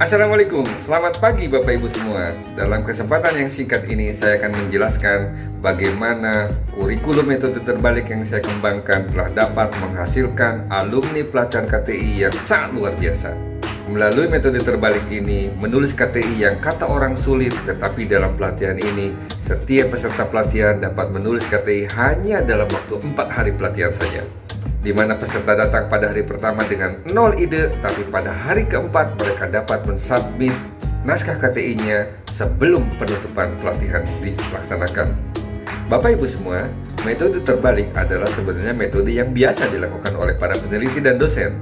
Assalamualaikum, selamat pagi Bapak Ibu semua. Dalam kesempatan yang singkat ini saya akan menjelaskan bagaimana kurikulum metode terbalik yang saya kembangkan telah dapat menghasilkan alumni pelatihan KTI yang sangat luar biasa. Melalui metode terbalik ini, menulis KTI yang kata orang sulit, tetapi dalam pelatihan ini, setiap peserta pelatihan dapat menulis KTI hanya dalam waktu 4 hari pelatihan saja. Di mana peserta datang pada hari pertama dengan 0 ide, tapi pada hari keempat mereka dapat mensubmit naskah KTI-nya sebelum penutupan pelatihan dilaksanakan. Bapak Ibu semua, metode terbalik adalah sebenarnya metode yang biasa dilakukan oleh para peneliti dan dosen.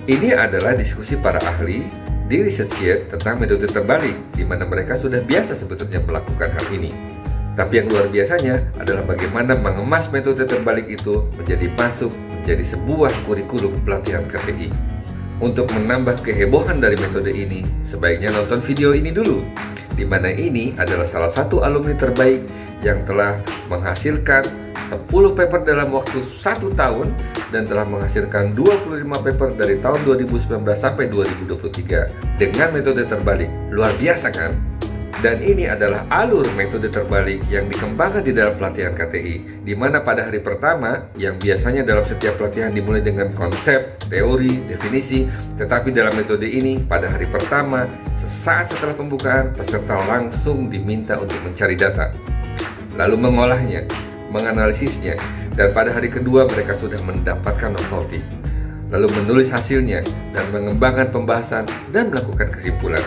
Ini adalah diskusi para ahli di ResearchGate tentang metode terbalik, di mana mereka sudah biasa sebetulnya melakukan hal ini. Tapi yang luar biasanya adalah bagaimana mengemas metode terbalik itu menjadi sebuah kurikulum pelatihan KTI. Untuk menambah kehebohan dari metode ini, sebaiknya nonton video ini dulu, di mana ini adalah salah satu alumni terbaik yang telah menghasilkan 10 paper dalam waktu 1 tahun dan telah menghasilkan 25 paper dari tahun 2019 sampai 2023 dengan metode terbalik. Luar biasa kan? Dan ini adalah alur metode terbalik yang dikembangkan di dalam pelatihan KTI, di mana pada hari pertama, yang biasanya dalam setiap pelatihan dimulai dengan konsep, teori, definisi, tetapi dalam metode ini, pada hari pertama, sesaat setelah pembukaan, peserta langsung diminta untuk mencari data, lalu mengolahnya, menganalisisnya, dan pada hari kedua mereka sudah mendapatkan novelty, lalu menulis hasilnya, dan mengembangkan pembahasan, dan melakukan kesimpulan.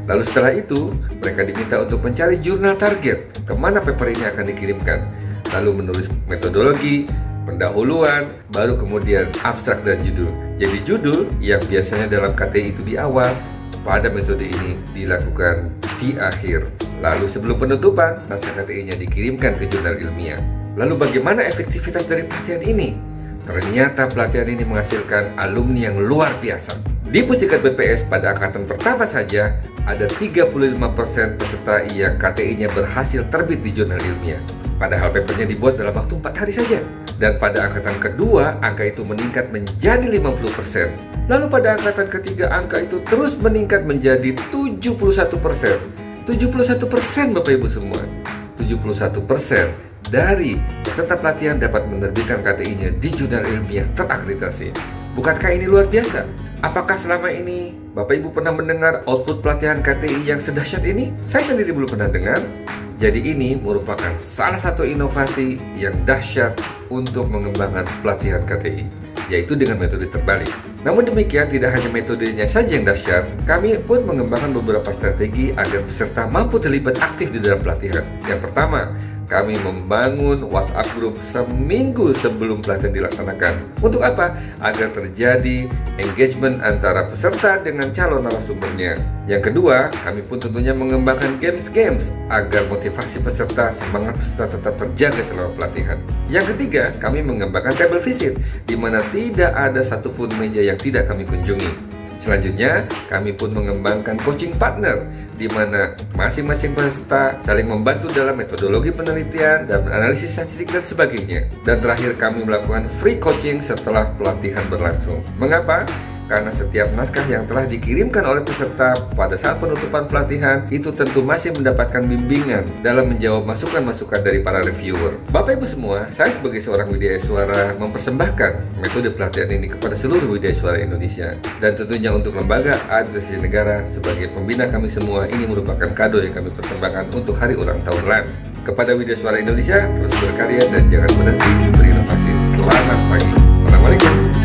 Lalu setelah itu, mereka diminta untuk mencari jurnal target, kemana paper ini akan dikirimkan. Lalu menulis metodologi, pendahuluan, baru kemudian abstrak dan judul. Jadi judul yang biasanya dalam KTI itu di awal, pada metode ini dilakukan di akhir. Lalu sebelum penutupan, naskah KTI-nya dikirimkan ke jurnal ilmiah. Lalu bagaimana efektivitas dari pelatihan ini? Ternyata pelatihan ini menghasilkan alumni yang luar biasa. Di Pustikat BPS pada angkatan pertama saja, ada 35% peserta yang KTI-nya berhasil terbit di jurnal ilmiah. Padahal papernya dibuat dalam waktu 4 hari saja. Dan pada angkatan kedua, angka itu meningkat menjadi 50%. Lalu pada angkatan ketiga, angka itu terus meningkat menjadi 71%. 71% Bapak Ibu semua. 71% dari peserta pelatihan dapat menerbitkan KTI-nya di jurnal ilmiah terakreditasi. Bukankah ini luar biasa? Apakah selama ini Bapak Ibu pernah mendengar output pelatihan KTI yang sedahsyat ini? Saya sendiri belum pernah dengar. Jadi ini merupakan salah satu inovasi yang dahsyat untuk mengembangkan pelatihan KTI, yaitu dengan metode terbalik. Namun demikian, tidak hanya metodenya saja yang dahsyat, kami pun mengembangkan beberapa strategi agar peserta mampu terlibat aktif di dalam pelatihan. Yang pertama, kami membangun WhatsApp group seminggu sebelum pelatihan dilaksanakan. Untuk apa? Agar terjadi engagement antara peserta dengan calon narasumbernya. Yang kedua, kami pun tentunya mengembangkan games-games agar motivasi peserta, semangat peserta tetap terjaga selama pelatihan. Yang ketiga, kami mengembangkan table visit, di mana tidak ada satupun meja yang tidak kami kunjungi. Selanjutnya, kami pun mengembangkan coaching partner, di mana masing-masing peserta saling membantu dalam metodologi penelitian dan analisis statistik dan sebagainya. Dan terakhir, kami melakukan free coaching setelah pelatihan berlangsung. Mengapa? Karena setiap naskah yang telah dikirimkan oleh peserta pada saat penutupan pelatihan itu tentu masih mendapatkan bimbingan dalam menjawab masukan-masukan dari para reviewer. Bapak Ibu semua, saya sebagai seorang widyaswara mempersembahkan metode pelatihan ini kepada seluruh widyaswara Indonesia. Dan tentunya untuk lembaga administrasi negara sebagai pembina kami semua, ini merupakan kado yang kami persembahkan untuk hari ulang tahun LAN. Kepada widyaswara Indonesia, terus berkarya dan jangan berhenti berinovasi. Selamat pagi. Assalamualaikum.